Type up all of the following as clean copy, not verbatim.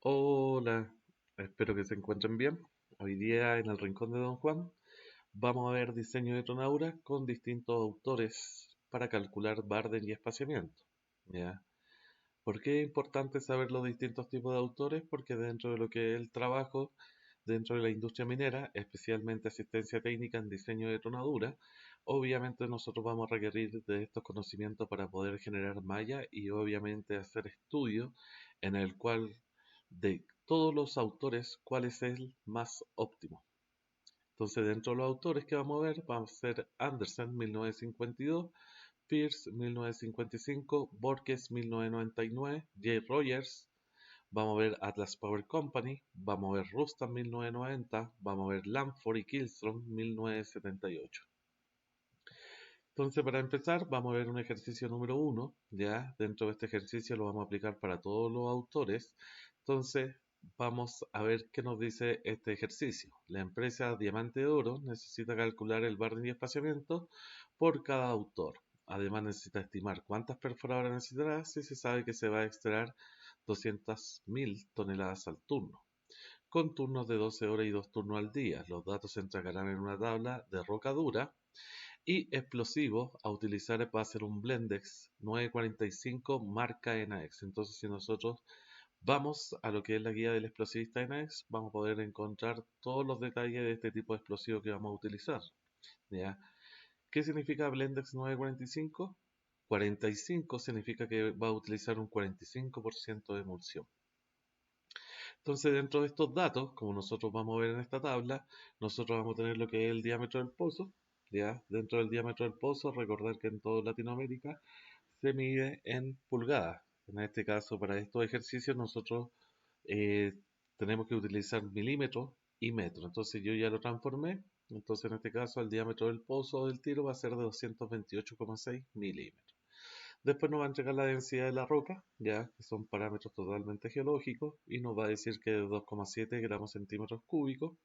Hola, espero que se encuentren bien. Hoy día en el Rincón de Don Juan vamos a ver diseño de tonadura con distintos autores para calcular Barden y espaciamiento. ¿Ya? ¿Por qué es importante saber los distintos tipos de autores? Porque dentro de lo que es el trabajo, dentro de la industria minera, especialmente asistencia técnica en diseño de tonadura, obviamente nosotros vamos a requerir de estos conocimientos para poder generar malla y obviamente hacer estudios en el cual de todos los autores, cuál es el más óptimo. Entonces, dentro de los autores que vamos a ver, vamos a ser Anderson 1952, Pierce 1955, Borges 1999, J. Rogers, vamos a ver Atlas Power Company, vamos a ver Rustam 1990, vamos a ver Lamford y Killstrom 1978. Entonces, para empezar, vamos a ver un ejercicio número uno, ¿ya? Dentro de este ejercicio lo vamos a aplicar para todos los autores. Entonces, vamos a ver qué nos dice este ejercicio. La empresa Diamante de Oro necesita calcular el barniz y espaciamiento por cada autor. Además, necesita estimar cuántas perforadoras necesitará si se sabe que se va a extraer 200.000 toneladas al turno, con turnos de 12 horas y 2 turnos al día. Los datos se entregarán en una tabla de roca dura y explosivo a utilizar va a ser un Blendex 945 marca NX. Entonces, si nosotros vamos a lo que es la guía del explosivista NX, vamos a poder encontrar todos los detalles de este tipo de explosivo que vamos a utilizar. ¿Ya? ¿Qué significa Blendex 945? 45 significa que va a utilizar un 45% de emulsión. Entonces, dentro de estos datos, como nosotros vamos a ver en esta tabla, nosotros vamos a tener lo que es el diámetro del pozo. ¿Ya? Dentro del diámetro del pozo, recordar que en toda Latinoamérica se mide en pulgadas. En este caso, para estos ejercicios, nosotros eh, tenemos que utilizar milímetros y metros. Entonces, yo ya lo transformé. Entonces, en este caso, el diámetro del pozo del tiro va a ser de 228,6 milímetros. Después nos va a entregar la densidad de la roca, ya que son parámetros totalmente geológicos, y nos va a decir que es de 2,7 gramos centímetros cúbicos.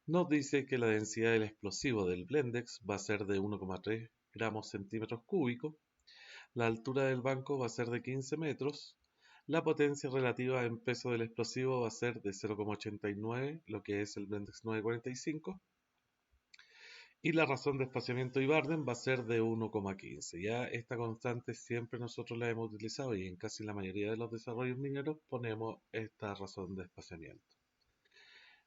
Nos dice que la densidad del explosivo del Blendex va a ser de 1,3 gramos centímetros cúbicos. La altura del banco va a ser de 15 metros. La potencia relativa en peso del explosivo va a ser de 0,89, lo que es el Blendex 945. Y la razón de espaciamiento y Barden va a ser de 1,15. Ya esta constante siempre nosotros la hemos utilizado y en casi la mayoría de los desarrollos mineros ponemos esta razón de espaciamiento.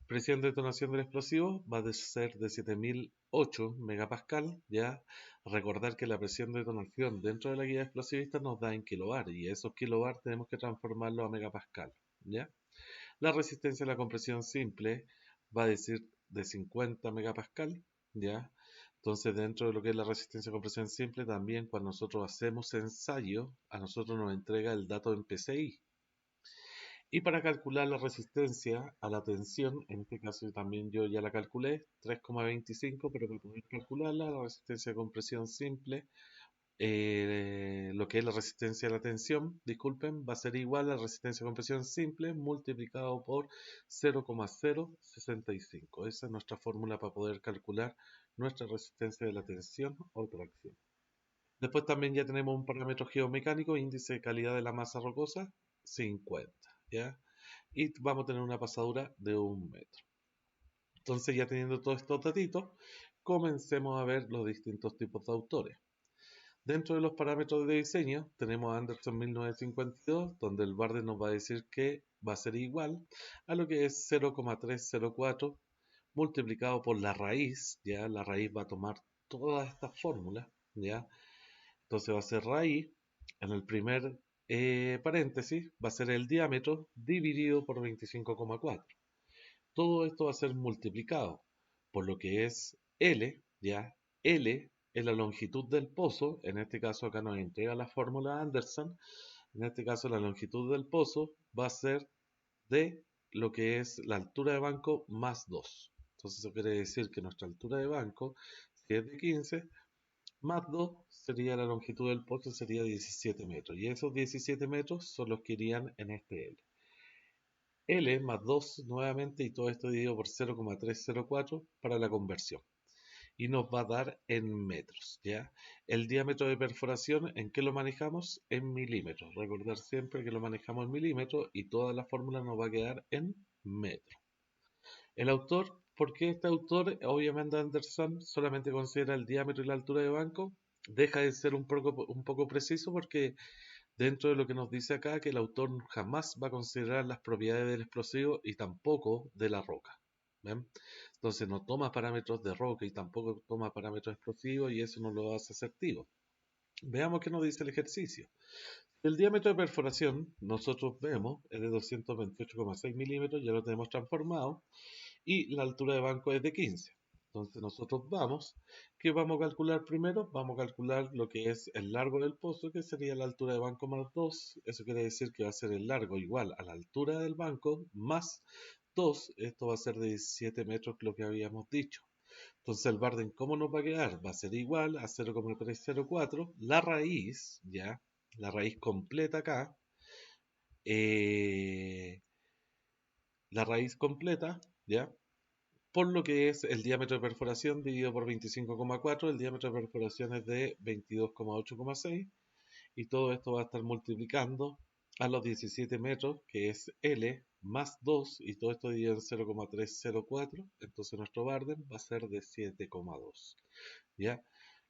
Presión de detonación del explosivo va a ser de 7008 megapascal. Ya recordar que la presión de detonación dentro de la guía explosivista nos da en kilobar y esos kilobar tenemos que transformarlo a megapascal. ¿Ya? La resistencia a la compresión simple va a decir de 50 megapascal, ¿ya? Entonces, dentro de lo que es la resistencia a compresión simple, también cuando nosotros hacemos ensayo, a nosotros nos entrega el dato en PCI. Y para calcular la resistencia a la tensión, en este caso también yo ya la calculé, 3,25, pero para poder calcularla, la resistencia a compresión simple lo que es la resistencia a la tensión, disculpen, va a ser igual a la resistencia a compresión simple multiplicado por 0,065. Esa es nuestra fórmula para poder calcular nuestra resistencia de la tensión o tracción. Después también ya tenemos un parámetro geomecánico, índice de calidad de la masa rocosa, 50, ¿ya? Y vamos a tener una pasadura de 1 metro. Entonces, ya teniendo todos estos datitos, comencemos a ver los distintos tipos de autores. Dentro de los parámetros de diseño tenemos Anderson 1952, donde el Barden nos va a decir que va a ser igual a lo que es 0,304 multiplicado por la raíz, ya la raíz va a tomar todas estas fórmulas, ya, entonces va a ser raíz, en el primer paréntesis va a ser el diámetro dividido por 25,4. Todo esto va a ser multiplicado por lo que es L, ya, L es la longitud del pozo, en este caso acá nos entrega la fórmula Anderson, en este caso la longitud del pozo va a ser de lo que es la altura de banco más 2. Entonces eso quiere decir que nuestra altura de banco, si es de 15, más 2 sería la longitud del pozo, sería 17 metros. Y esos 17 metros son los que irían en este L. L más 2 nuevamente y todo esto dividido por 0,304 para la conversión. y nos va a dar en metros, ¿ya? El diámetro de perforación, ¿en qué lo manejamos? En milímetros. Recordar siempre que lo manejamos en milímetros y toda la fórmula nos va a quedar en metros. El autor, ¿por qué este autor? Obviamente Anderson solamente considera el diámetro y la altura de banco. Deja de ser un poco preciso porque dentro de lo que nos dice acá, que el autor jamás va a considerar las propiedades del explosivo y tampoco de la roca. ¿Ven? Entonces no toma parámetros de roca y tampoco toma parámetros explosivos y eso no lo hace asertivo. Veamos qué nos dice el ejercicio. El diámetro de perforación, nosotros vemos, es de 228,6 milímetros, ya lo tenemos transformado, y la altura de banco es de 15. Entonces nosotros ¿qué vamos a calcular primero? Vamos a calcular lo que es el largo del pozo, que sería la altura de banco más 2. Eso quiere decir que va a ser el largo igual a la altura del banco más 2. Esto va a ser de 17 metros, lo que habíamos dicho. Entonces el Barden, ¿cómo nos va a quedar? Va a ser igual a 0,304. La raíz, ¿ya? La raíz completa acá. eh, la raíz completa, ¿ya? Por lo que es el diámetro de perforación dividido por 25,4, el diámetro de perforación es de 22,8,6 y todo esto va a estar multiplicando a los 17 metros, que es L, más 2, y todo esto dividido en 0,304, entonces nuestro Barden va a ser de 7,2. ¿Ya?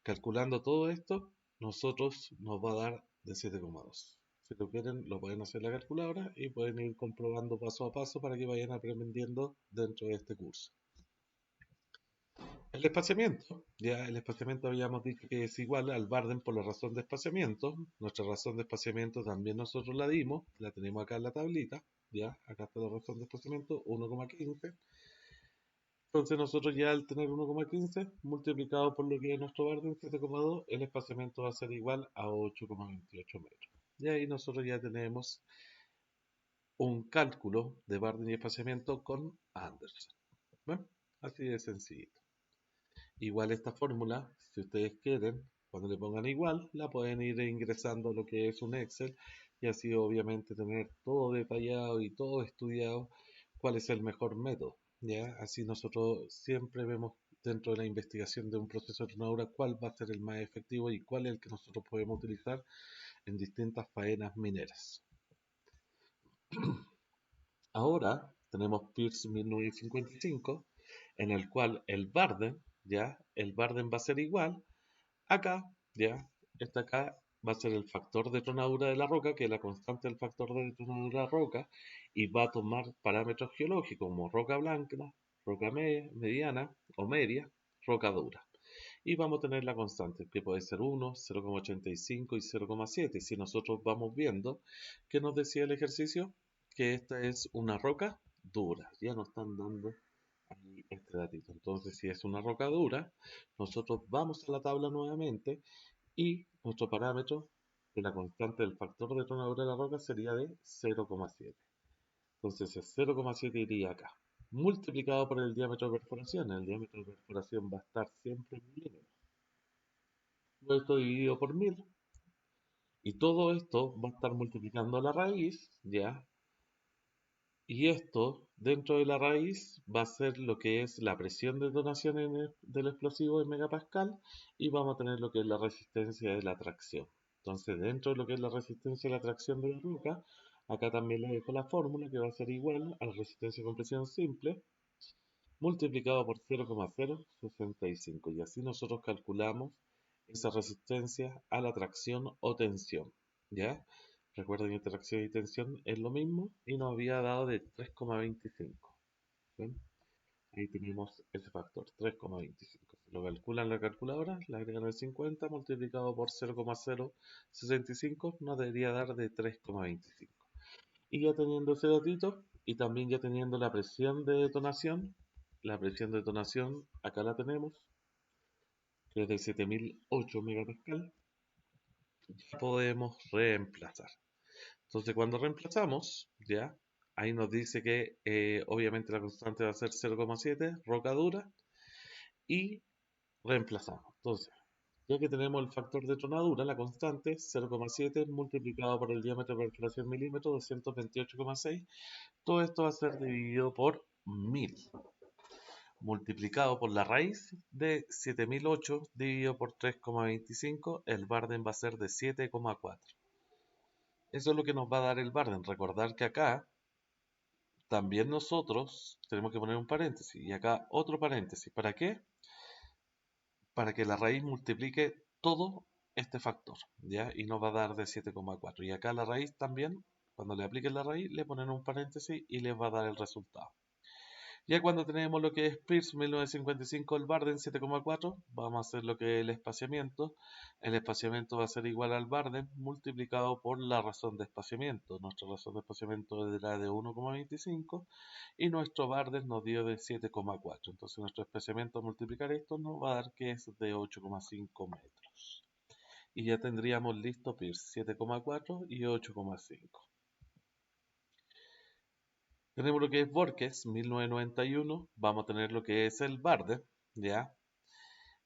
Calculando todo esto, nosotros nos va a dar de 7,2. Si lo quieren, lo pueden hacer en la calculadora y pueden ir comprobando paso a paso para que vayan aprendiendo dentro de este curso. El espaciamiento, ya el espaciamiento habíamos dicho que es igual al Barden por la razón de espaciamiento. Nuestra razón de espaciamiento también nosotros la dimos, la tenemos acá en la tablita, ya, acá está la razón de espaciamiento, 1,15. Entonces nosotros ya al tener 1,15 multiplicado por lo que es nuestro Barden 7,2, el espaciamiento va a ser igual a 8,28 metros. Y ahí nosotros ya tenemos un cálculo de Barden y espaciamiento con Anderson. ¿Ven? Así de sencillo. Igual esta fórmula, si ustedes quieren, cuando le pongan igual, la pueden ir ingresando a lo que es un Excel y así obviamente tener todo detallado y todo estudiado cuál es el mejor método. ¿Ya? Así nosotros siempre vemos dentro de la investigación de un proceso de tronadura cuál va a ser el más efectivo y cuál es el que nosotros podemos utilizar en distintas faenas mineras. Ahora tenemos Pierce 1955, en el cual el Barden, ¿ya? El Barden va a ser igual. Acá, ¿ya? Esta acá va a ser el factor de tronadura de la roca, que es la constante del factor de tronadura de la roca, y va a tomar parámetros geológicos como roca blanca, roca mediana o media, roca dura. Y vamos a tener la constante, que puede ser 1, 0,85 y 0,7. Si nosotros vamos viendo, ¿qué nos decía el ejercicio? Que esta es una roca dura. Ya nos están dando ahí este datito. Entonces, si es una roca dura, nosotros vamos a la tabla nuevamente y nuestro parámetro de la constante del factor de tronadura de la roca sería de 0,7. Entonces, el 0,7 iría acá. Multiplicado por el diámetro de perforación. El diámetro de perforación va a estar siempre en milímetros. Todo esto dividido por 1000. Y todo esto va a estar multiplicando la raíz, ¿ya? Y esto, dentro de la raíz, va a ser lo que es la presión de detonación del explosivo en megapascal y vamos a tener lo que es la resistencia de la tracción. Entonces, dentro de lo que es la resistencia de la tracción de la roca, acá también le dejo la fórmula que va a ser igual a la resistencia de compresión simple multiplicado por 0,065 y así nosotros calculamos esa resistencia a la tracción o tensión, ¿ya? Recuerden que tracción y tensión es lo mismo y nos había dado de 3,25. ¿Ven? Ahí tenemos ese factor, 3,25. Si lo calculan en la calculadora, le agregan el 50 multiplicado por 0,065 nos debería dar de 3,25. Y ya teniendo ese datito y también ya teniendo la presión de detonación acá la tenemos, que es de 7008 megapascal, ya podemos reemplazar. Entonces cuando reemplazamos, ya, ahí nos dice que obviamente la constante va a ser 0,7, roca dura, y reemplazamos. Entonces, ya que tenemos el factor de tronadura, la constante, 0,7 multiplicado por el diámetro de perforación milímetro, 228,6, todo esto va a ser dividido por 1000. multiplicado por la raíz de 7008 dividido por 3,25, el Barden va a ser de 7,4. Eso es lo que nos va a dar el Barden. Recordar que acá también nosotros tenemos que poner un paréntesis y acá otro paréntesis. ¿Para qué? Para que la raíz multiplique todo este factor, ¿ya? Y nos va a dar de 7,4. Y acá la raíz también, cuando le apliquen la raíz, le ponen un paréntesis y les va a dar el resultado. Ya cuando tenemos lo que es Peirce 1955, el Barden 7,4, vamos a hacer lo que es el espaciamiento. El espaciamiento va a ser igual al Barden multiplicado por la razón de espaciamiento. Nuestra razón de espaciamiento era de 1,25 y nuestro Barden nos dio de 7,4. Entonces nuestro espaciamiento al multiplicar esto nos va a dar que es de 8,5 metros. Y ya tendríamos listo Peirce 7,4 y 8,5. Tenemos lo que es Borges, 1991. Vamos a tener lo que es el Barden, ¿ya?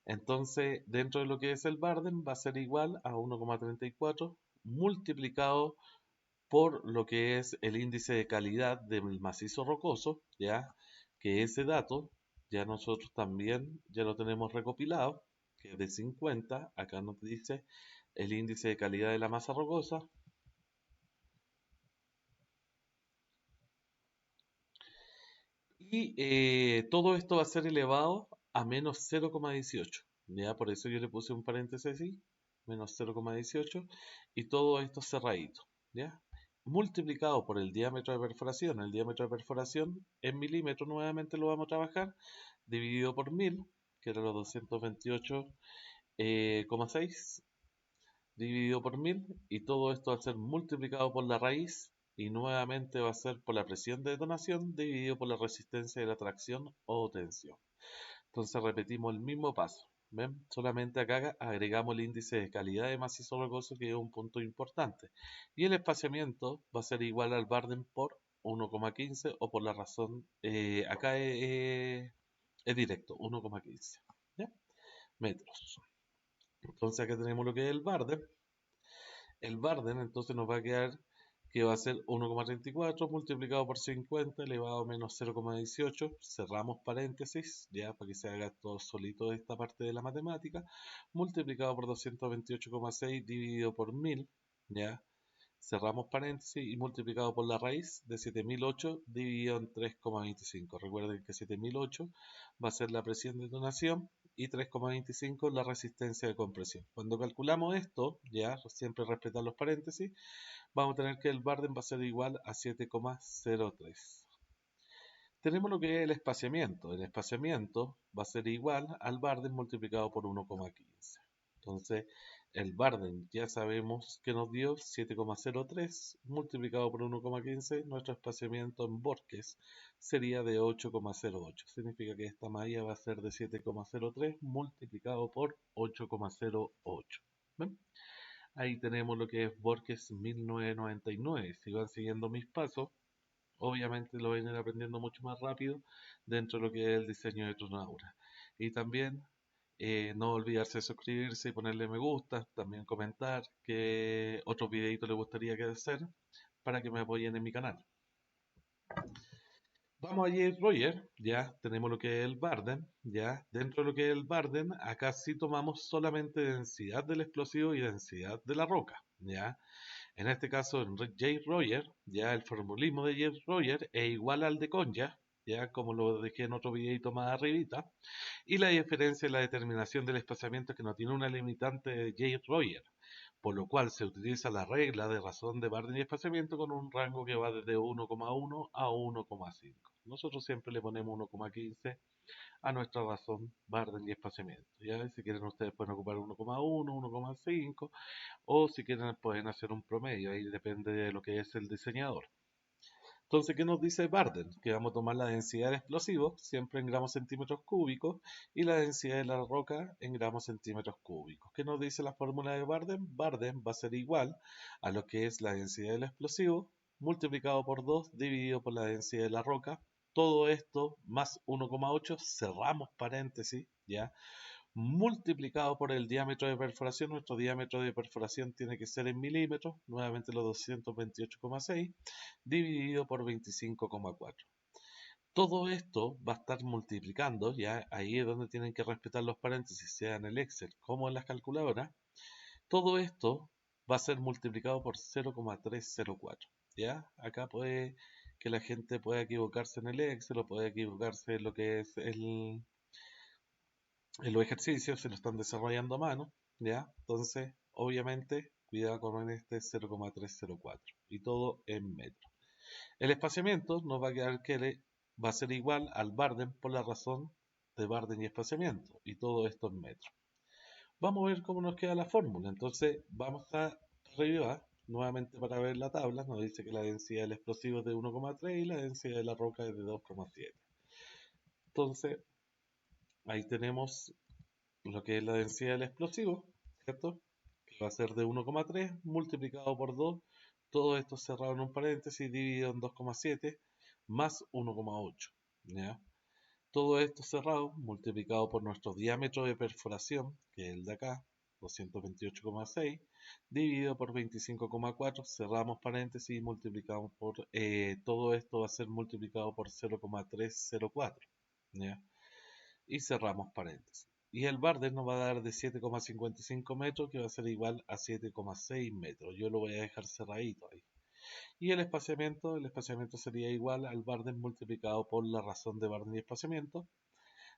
Entonces, dentro de lo que es el Barden, va a ser igual a 1,34 multiplicado por lo que es el índice de calidad del macizo rocoso, ¿ya? Que ese dato ya nosotros también ya lo tenemos recopilado, que es de 50. Acá nos dice el índice de calidad de la masa rocosa. Y todo esto va a ser elevado a menos 0,18. ¿Ya? Por eso yo le puse un paréntesis así, menos 0,18. Y todo esto cerradito. ¿Ya? Multiplicado por el diámetro de perforación. El diámetro de perforación en milímetros nuevamente lo vamos a trabajar. Dividido por 1000, que era los 228,6. Dividido por 1000. Y todo esto va a ser multiplicado por la raíz y nuevamente va a ser por la presión de detonación dividido por la resistencia de la tracción o tensión. Entonces repetimos el mismo paso. ¿Ven? Solamente acá agregamos el índice de calidad de macizo rocoso, que es un punto importante. Y el espaciamiento va a ser igual al Barden por 1,15 o por la razón, acá es directo, 1,15 metros. Entonces acá tenemos lo que es el Barden. El Barden entonces nos va a quedar que va a ser 1,34 multiplicado por 50 elevado a menos 0,18. Cerramos paréntesis, ya para que se haga todo solito esta parte de la matemática. Multiplicado por 228,6 dividido por 1000, ya. Cerramos paréntesis y multiplicado por la raíz de 7008 dividido en 3,25. Recuerden que 7008 va a ser la presión de detonación y 3,25 la resistencia de compresión. Cuando calculamos esto, ya siempre respetar los paréntesis, vamos a tener que el Barden va a ser igual a 7,03. Tenemos lo que es el espaciamiento. El espaciamiento va a ser igual al Barden multiplicado por 1,15. Entonces, el Barden ya sabemos que nos dio 7,03 multiplicado por 1,15. Nuestro espaciamiento en Borges sería de 8,08. Significa que esta malla va a ser de 7,03 multiplicado por 8,08. ¿Ven? Ahí tenemos lo que es Borges 1999. Si van siguiendo mis pasos, obviamente lo van a ir aprendiendo mucho más rápido dentro de lo que es el diseño de Tronaura. Y también no olvidarse de suscribirse y ponerle me gusta, también comentar qué otros videitos les gustaría que hacer para que me apoyen en mi canal. Vamos a Jade Roger, ya tenemos lo que es el Barden, ya dentro de lo que es el Barden, acá sí tomamos solamente densidad del explosivo y densidad de la roca, ya. En este caso, en J. Roger, ya el formulismo de J. Roger es igual al de Konya, ya como lo dejé en otro videito más arribita, y la diferencia es la determinación del espaciamiento, que no tiene una limitante de J. Roger, por lo cual se utiliza la regla de razón de Barden y espaciamiento con un rango que va desde 1,1 a 1,5. Nosotros siempre le ponemos 1,15 a nuestra razón Barden y espaciamiento. ¿Ya? Si quieren ustedes pueden ocupar 1,1, 1,5 o si quieren pueden hacer un promedio, ahí depende de lo que es el diseñador. Entonces, ¿qué nos dice Barden? Que vamos a tomar la densidad del explosivo siempre en gramos centímetros cúbicos y la densidad de la roca en gramos centímetros cúbicos. ¿Qué nos dice la fórmula de Barden? Barden va a ser igual a lo que es la densidad del explosivo multiplicado por 2 dividido por la densidad de la roca. Todo esto más 1,8, cerramos paréntesis, ¿ya? Multiplicado por el diámetro de perforación. Nuestro diámetro de perforación tiene que ser en milímetros, nuevamente los 228,6, dividido por 25,4. Todo esto va a estar multiplicando, ya ahí es donde tienen que respetar los paréntesis, sea en el Excel como en las calculadoras. Todo esto va a ser multiplicado por 0,304. ¿Ya? Acá puede que la gente pueda equivocarse en el Excel o puede equivocarse en lo que es en los ejercicios, se lo están desarrollando a mano. ¿Ya? Entonces, obviamente, cuidado con este 0,304 y todo en metros. El espaciamiento nos va a quedar que va a ser igual al Barden por la razón de Barden y espaciamiento, y todo esto en metros. Vamos a ver cómo nos queda la fórmula. Entonces, vamos a arriba nuevamente para ver la tabla. Nos dice que la densidad del explosivo es de 1,3 y la densidad de la roca es de 2,7. Entonces, ahí tenemos lo que es la densidad del explosivo, ¿cierto? Que va a ser de 1,3 multiplicado por 2. Todo esto cerrado en un paréntesis, dividido en 2,7 más 1,8. ¿Ya? Todo esto cerrado multiplicado por nuestro diámetro de perforación, que es el de acá, 228,6, dividido por 25,4, cerramos paréntesis y multiplicamos por, todo esto va a ser multiplicado por 0,304, ¿ya? Y cerramos paréntesis. Y el Barden nos va a dar de 7,55 metros, que va a ser igual a 7,6 metros. Yo lo voy a dejar cerradito ahí. Y el espaciamiento sería igual al Barden multiplicado por la razón de Barden y espaciamiento.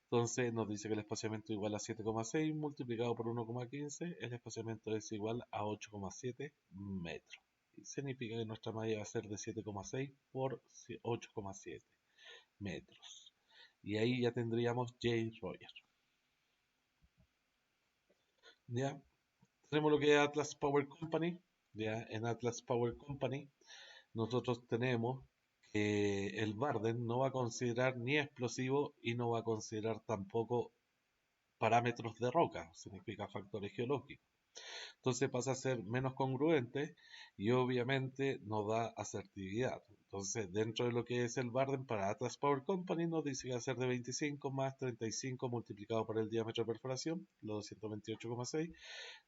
Entonces nos dice que el espaciamiento es igual a 7,6 multiplicado por 1,15, el espaciamiento es igual a 8,7 metros. Y significa que nuestra malla va a ser de 7,6 por 8,7 metros. Y ahí ya tendríamos J. Roger. ¿Ya? Tenemos lo que es Atlas Power Company. ¿Ya? En Atlas Power Company nosotros tenemos que el Barden no va a considerar ni explosivo y no va a considerar tampoco parámetros de roca, significa factores geológicos. Entonces pasa a ser menos congruente y obviamente nos da asertividad. Entonces, dentro de lo que es el Barden para Atlas Power Company, nos dice que va a ser de 25 más 35 multiplicado por el diámetro de perforación, los 228,6,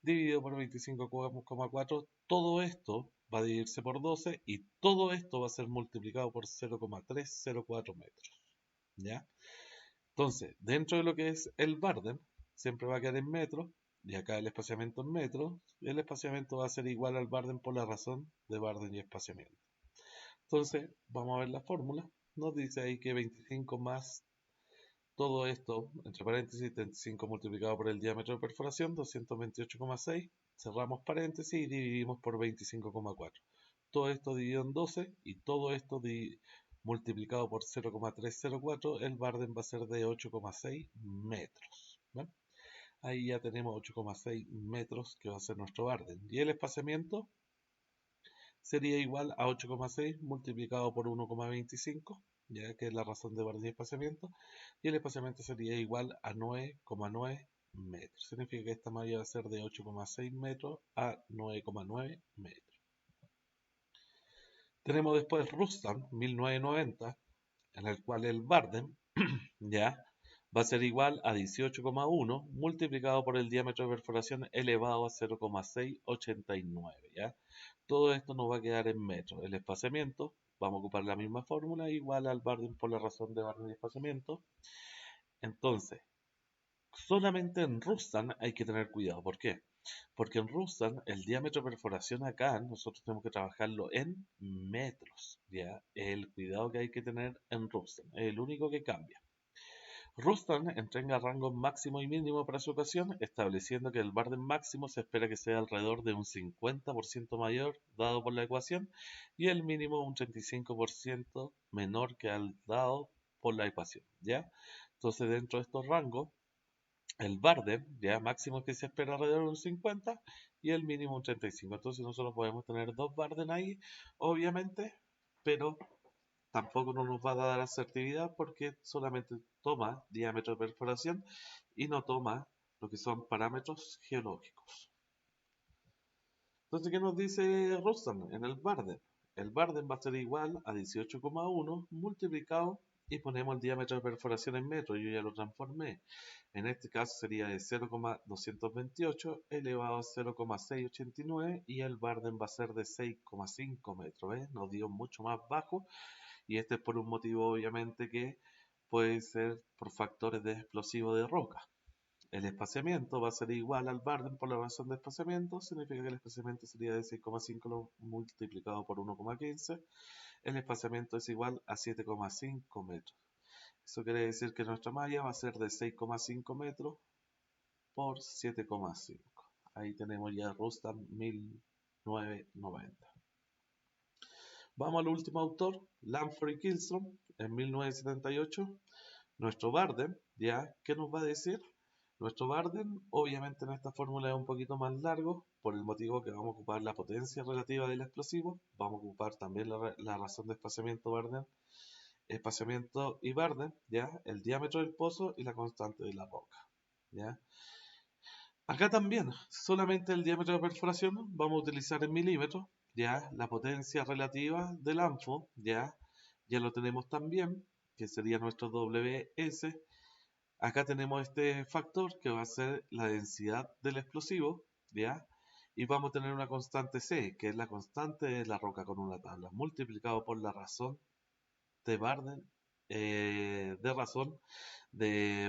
dividido por 25,4. Todo esto va a dividirse por 12 y todo esto va a ser multiplicado por 0,304 metros. ¿Ya? Entonces, dentro de lo que es el Barden, siempre va a quedar en metros, y acá el espaciamiento en metros, y el espaciamiento va a ser igual al Barden por la razón de Barden y espaciamiento. Entonces, vamos a ver la fórmula. Nos dice ahí que 25 más todo esto, entre paréntesis, 35 multiplicado por el diámetro de perforación, 228,6, cerramos paréntesis y dividimos por 25,4. Todo esto dividido en 12 y todo esto multiplicado por 0,304, el Barden va a ser de 8,6 metros. ¿Ven? Ahí ya tenemos 8,6 metros que va a ser nuestro Barden. Y el espaciamiento sería igual a 8,6 multiplicado por 1,25, ya que es la razón de Barden y espaciamiento, y el espaciamiento sería igual a 9,9 metros. Significa que esta malla va a ser de 8,6 metros a 9,9 metros. Tenemos después Rustam 1990, en el cual el Barden ya va a ser igual a 18,1 multiplicado por el diámetro de perforación elevado a 0,689, ¿ya? Todo esto nos va a quedar en metros. El espaciamiento, vamos a ocupar la misma fórmula, igual al Barden por la razón de Barden y espaciamiento. Entonces, solamente en Rustan hay que tener cuidado. ¿Por qué? Porque en Rustan el diámetro de perforación acá nosotros tenemos que trabajarlo en metros, ¿ya? El cuidado que hay que tener en Rustan, es el único que cambia. Rustan entrega rangos máximo y mínimo para su ocasión, estableciendo que el Barden máximo se espera que sea alrededor de un 50% mayor dado por la ecuación y el mínimo un 35% menor que al dado por la ecuación, ¿ya? Entonces dentro de estos rangos, el Barden, ya máximo que se espera alrededor de un 50 y el mínimo un 35. Entonces nosotros podemos tener dos Barden ahí, obviamente, pero tampoco nos va a dar asertividad porque solamente toma diámetro de perforación y no toma lo que son parámetros geológicos. Entonces, ¿qué nos dice Rostam en el Barden? El Barden va a ser igual a 18,1 multiplicado y ponemos el diámetro de perforación en metros. Yo ya lo transformé. En este caso sería de 0,228 elevado a 0,689 y el Barden va a ser de 6,5 metros. ¿Ves? Nos dio mucho más bajo y este es por un motivo obviamente que puede ser por factores de explosivo de roca. El espaciamiento va a ser igual al Barden por la razón de espaciamiento, significa que el espaciamiento sería de 6,5 multiplicado por 1,15. El espaciamiento es igual a 7,5 metros. Eso quiere decir que nuestra malla va a ser de 6,5 metros por 7,5. Ahí tenemos ya Rustam 1990. Vamos al último autor, Lanford y Kihlström, en 1978. Nuestro Barden, ¿ya? ¿Qué nos va a decir? Nuestro Barden, obviamente en esta fórmula es un poquito más largo, por el motivo que vamos a ocupar la potencia relativa del explosivo, vamos a ocupar también la razón de espaciamiento Barden, espaciamiento y Barden, ¿ya? El diámetro del pozo y la constante de la roca, ¿ya? Acá también, solamente el diámetro de perforación vamos a utilizar en milímetros, ¿ya? La potencia relativa del ANFO, ya lo tenemos también, que sería nuestro WS. Acá tenemos este factor que va a ser la densidad del explosivo, ¿ya? Y vamos a tener una constante C, que es la constante de la roca con una tabla, multiplicado por la razón de Barden, de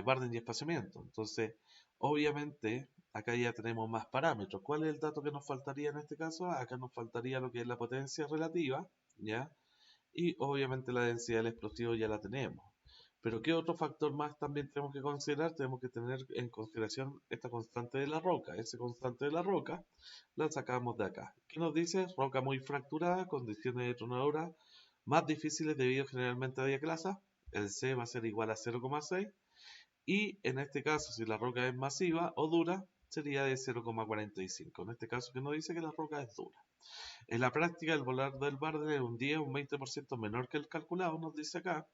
Barden y espaciamiento. Entonces, obviamente, acá ya tenemos más parámetros. ¿Cuál es el dato que nos faltaría en este caso? Acá nos faltaría lo que es la potencia relativa, ¿ya? Y obviamente la densidad del explosivo ya la tenemos. Pero ¿qué otro factor más también tenemos que considerar? Tenemos que tener en consideración esta constante de la roca. Esa constante de la roca la sacamos de acá. ¿Qué nos dice? Roca muy fracturada, condiciones de tronadura más difíciles debido generalmente a diaclasa. El C va a ser igual a 0,6. Y en este caso, si la roca es masiva o dura, sería de 0,45. En este caso que nos dice que la roca es dura. En la práctica, el volar del Barden es un 10 o un 20% menor que el calculado, nos dice acá,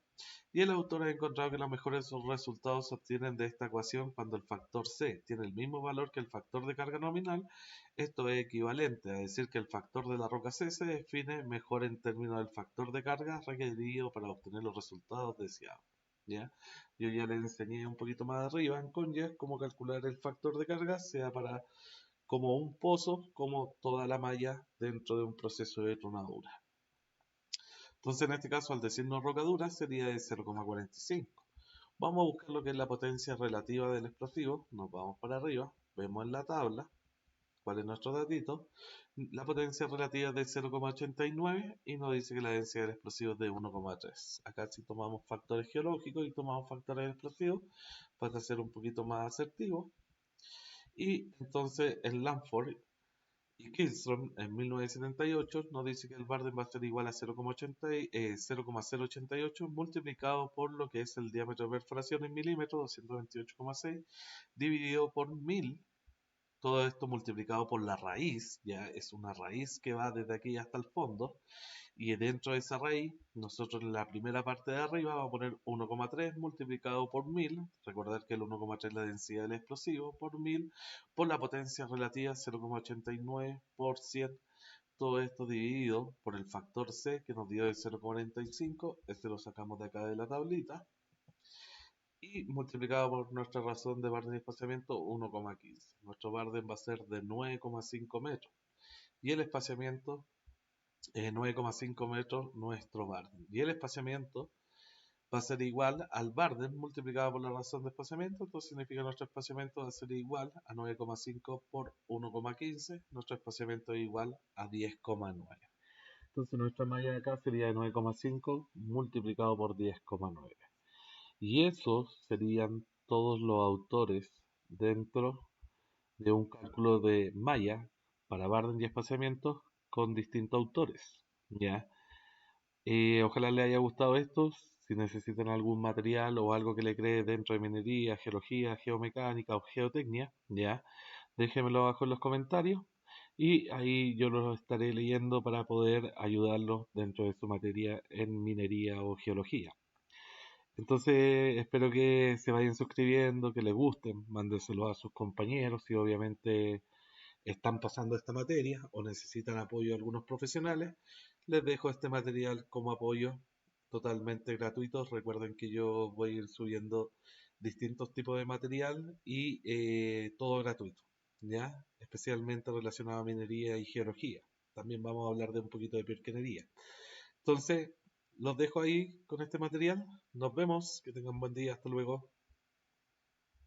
y el autor ha encontrado que los mejores resultados se obtienen de esta ecuación cuando el factor C tiene el mismo valor que el factor de carga nominal. Esto es equivalente a decir que el factor de la roca C se define mejor en términos del factor de carga requerido para obtener los resultados deseados. ¿Ya? Yo ya le enseñé un poquito más arriba en Conjes cómo calcular el factor de carga, sea para como un pozo, como toda la malla dentro de un proceso de tronadura. Entonces, en este caso, al decirnos rocadura, sería de 0,45. Vamos a buscar lo que es la potencia relativa del explosivo. Nos vamos para arriba, vemos en la tabla cuál es nuestro datito. La potencia relativa es de 0,89 y nos dice que la densidad del explosivo es de 1,3. Acá si tomamos factores geológicos y tomamos factores explosivos, pasa a ser un poquito más asertivo. Y entonces el Lanford y Kihlström en 1978 nos dice que el Barden va a ser igual a 0,088 multiplicado por lo que es el diámetro de perforación en milímetros, 228,6, dividido por 1000. Todo esto multiplicado por la raíz, ya es una raíz que va desde aquí hasta el fondo, y dentro de esa raíz, nosotros en la primera parte de arriba vamos a poner 1,3 multiplicado por 1000. Recordar que el 1,3 es la densidad del explosivo por 1000 por la potencia relativa 0,89 por 100. Todo esto dividido por el factor C que nos dio de 0,45. Este lo sacamos de acá de la tablita. Y multiplicado por nuestra razón de Barden y espaciamiento 1,15. Nuestro Barden va a ser de 9,5 metros. Y el espaciamiento 9,5 metros nuestro Barden. Y el espaciamiento va a ser igual al Barden multiplicado por la razón de espaciamiento. Entonces significa que nuestro espaciamiento va a ser igual a 9,5 por 1,15. Nuestro espaciamiento es igual a 10,9. Entonces nuestra malla de acá sería de 9,5 multiplicado por 10,9. Y esos serían todos los autores dentro de un cálculo de malla para Barden y espaciamiento con distintos autores. ¿Ya? Ojalá les haya gustado esto. Si necesitan algún material o algo que le cree dentro de minería, geología, geomecánica o geotecnia, ya, déjenmelo abajo en los comentarios y ahí yo los estaré leyendo para poder ayudarlos dentro de su materia en minería o geología. Entonces espero que se vayan suscribiendo, que les gusten, mándenselo a sus compañeros y obviamente están pasando esta materia o necesitan apoyo de algunos profesionales, les dejo este material como apoyo totalmente gratuitos. Recuerden que yo voy a ir subiendo distintos tipos de material y todo gratuito, ¿ya? Especialmente relacionado a minería y geología. También vamos a hablar de un poquito de pirquenería. Entonces, los dejo ahí con este material. Nos vemos. Que tengan buen día. Hasta luego.